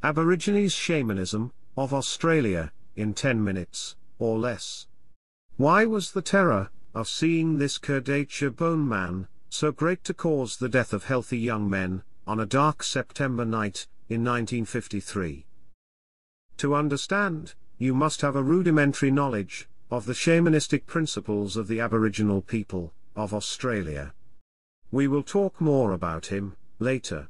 Aborigines Shamanism of Australia, in 10 minutes, or less. Why was the terror of seeing this Kurdisha bone man so great to cause the death of healthy young men on a dark September night in 1953? To understand, you must have a rudimentary knowledge of the shamanistic principles of the Aboriginal people of Australia. We will talk more about him later.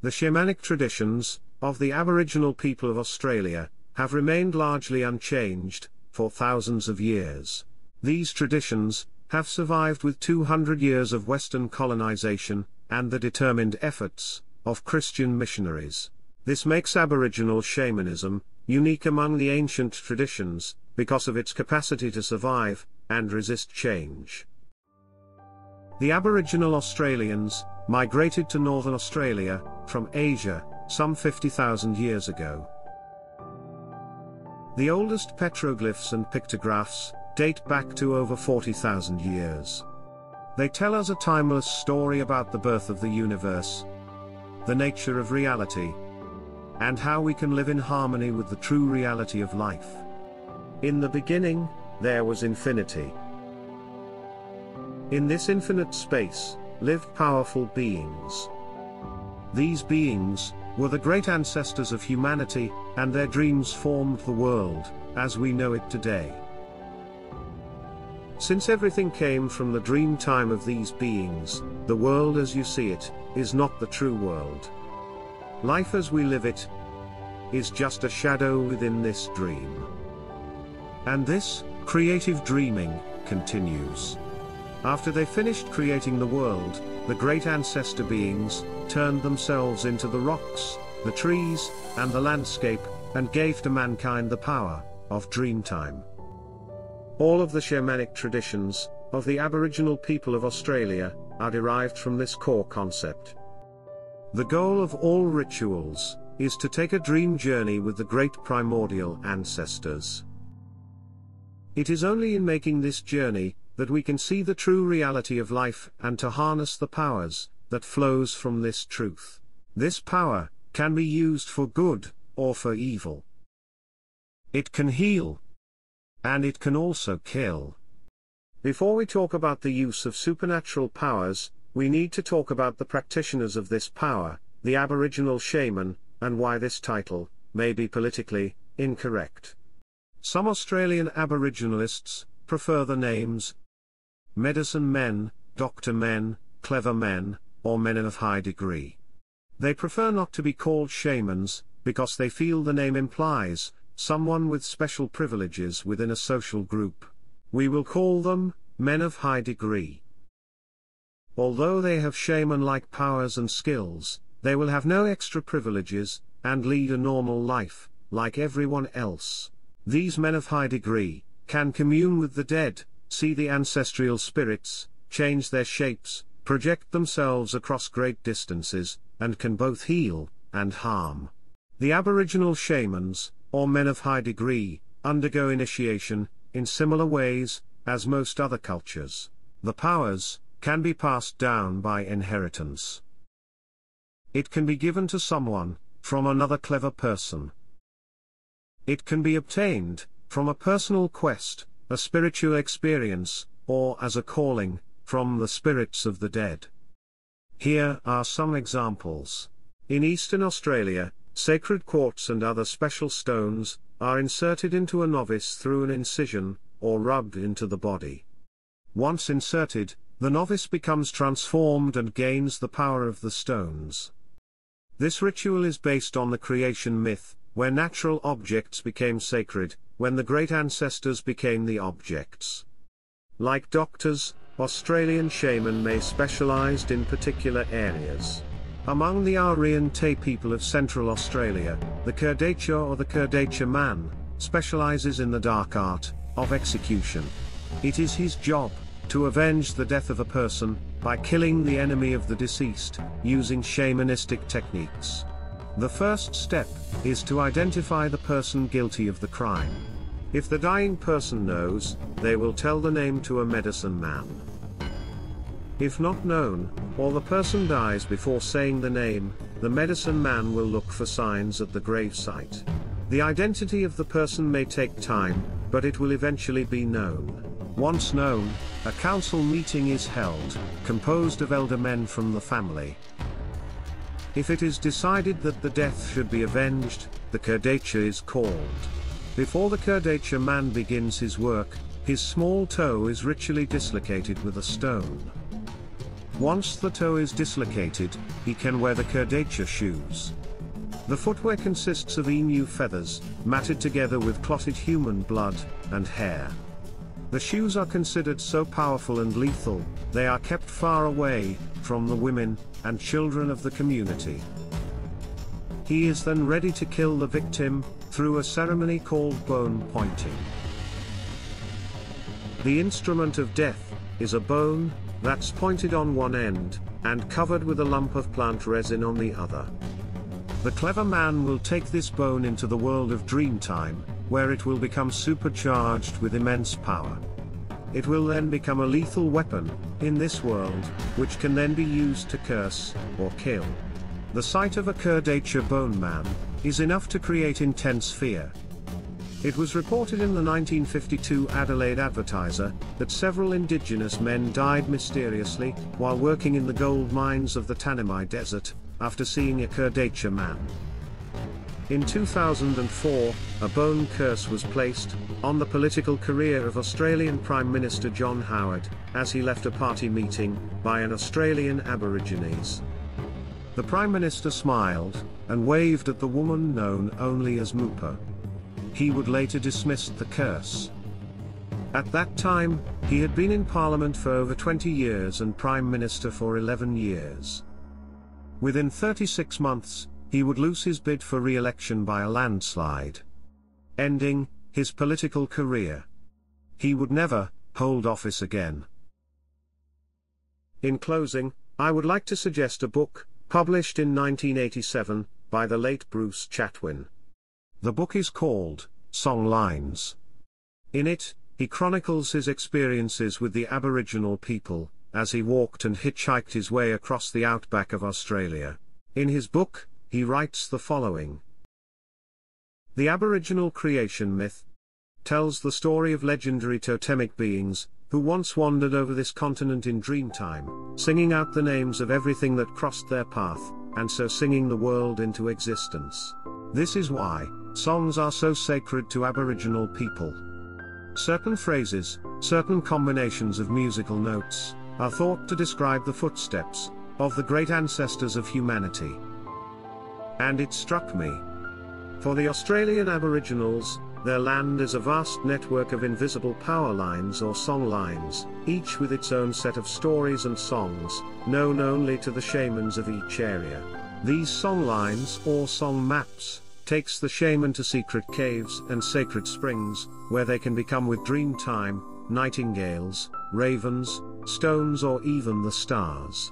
The shamanic traditions of the Aboriginal people of Australia have remained largely unchanged for thousands of years. These traditions have survived with 200 years of Western colonization and the determined efforts of Christian missionaries. This makes Aboriginal shamanism unique among the ancient traditions because of its capacity to survive and resist change. The Aboriginal Australians migrated to northern Australia from Asia some 50,000 years ago. The oldest petroglyphs and pictographs date back to over 40,000 years. They tell us a timeless story about the birth of the universe, the nature of reality, and how we can live in harmony with the true reality of life. In the beginning, there was infinity. In this infinite space lived powerful beings. These beings were the great ancestors of humanity, and their dreams formed the world as we know it today. Since everything came from the dream time of these beings, the world as you see it is not the true world. Life as we live it is just a shadow within this dream. And this creative dreaming continues. After they finished creating the world, the great ancestor beings turned themselves into the rocks, the trees, and the landscape, and gave to mankind the power of dreamtime. All of the shamanic traditions of the Aboriginal people of Australia are derived from this core concept. The goal of all rituals is to take a dream journey with the great primordial ancestors. It is only in making this journey that we can see the true reality of life and to harness the powers that flows from this truth. This power can be used for good or for evil. It can heal, and it can also kill. Before we talk about the use of supernatural powers, we need to talk about the practitioners of this power, the Aboriginal shaman, and why this title may be politically incorrect. Some Australian Aboriginalists prefer the names medicine men, doctor men, clever men, or men of high degree. They prefer not to be called shamans, because they feel the name implies someone with special privileges within a social group. We will call them men of high degree. Although they have shaman-like powers and skills, they will have no extra privileges, and lead a normal life, like everyone else. These men of high degree can commune with the dead, see the ancestral spirits, change their shapes, project themselves across great distances, and can both heal and harm. The Aboriginal shamans, or men of high degree, undergo initiation in similar ways as most other cultures. The powers can be passed down by inheritance. It can be given to someone from another clever person. It can be obtained from a personal quest, a spiritual experience, or as a calling from the spirits of the dead. Here are some examples. In Eastern Australia, sacred quartz and other special stones are inserted into a novice through an incision, or rubbed into the body. Once inserted, the novice becomes transformed and gains the power of the stones. This ritual is based on the creation myth, where natural objects became sacred, when the great ancestors became the objects. Like doctors, Australian shaman may specialized in particular areas. Among the Aryan Tay people of Central Australia, the Kurdisha or the Kurdisha man specializes in the dark art of execution. It is his job to avenge the death of a person by killing the enemy of the deceased, using shamanistic techniques. The first step is to identify the person guilty of the crime. If the dying person knows, they will tell the name to a medicine man. If not known, or the person dies before saying the name, the medicine man will look for signs at the gravesite. The identity of the person may take time, but it will eventually be known. Once known, a council meeting is held, composed of elder men from the family. If it is decided that the death should be avenged, the Kurdisha is called. Before the Kurdisha man begins his work, his small toe is ritually dislocated with a stone. Once the toe is dislocated, he can wear the Kurdisha shoes. The footwear consists of emu feathers, matted together with clotted human blood and hair. The shoes are considered so powerful and lethal, they are kept far away from the women and children of the community. He is then ready to kill the victim through a ceremony called bone pointing. The instrument of death is a bone that's pointed on one end and covered with a lump of plant resin on the other. The clever man will take this bone into the world of Dreamtime, where it will become supercharged with immense power. It will then become a lethal weapon in this world, which can then be used to curse or kill. The sight of a Kurdisha bone man is enough to create intense fear. It was reported in the 1952 Adelaide Advertiser that several indigenous men died mysteriously while working in the gold mines of the Tanami Desert after seeing a Kurdisha man. In 2004, a bone curse was placed on the political career of Australian Prime Minister John Howard as he left a party meeting by an Australian Aborigines. The Prime Minister smiled and waved at the woman known only as Moopa. He would later dismiss the curse. At that time, he had been in Parliament for over 20 years and Prime Minister for 11 years. Within 36 months, he would lose his bid for re-election by a landslide, ending his political career. He would never hold office again. In closing, I would like to suggest a book, published in 1987, by the late Bruce Chatwin. The book is called Songlines. In it, he chronicles his experiences with the Aboriginal people, as he walked and hitchhiked his way across the outback of Australia. In his book, he writes the following. The Aboriginal creation myth tells the story of legendary totemic beings, who once wandered over this continent in Dreamtime, singing out the names of everything that crossed their path, and so singing the world into existence. This is why songs are so sacred to Aboriginal people. Certain phrases, certain combinations of musical notes, are thought to describe the footsteps of the great ancestors of humanity. And it struck me. For the Australian Aboriginals, their land is a vast network of invisible power lines or song lines, each with its own set of stories and songs, known only to the shamans of each area. These song lines or song maps takes the shaman to secret caves and sacred springs, where they can become with Dreamtime, nightingales, ravens, stones or even the stars.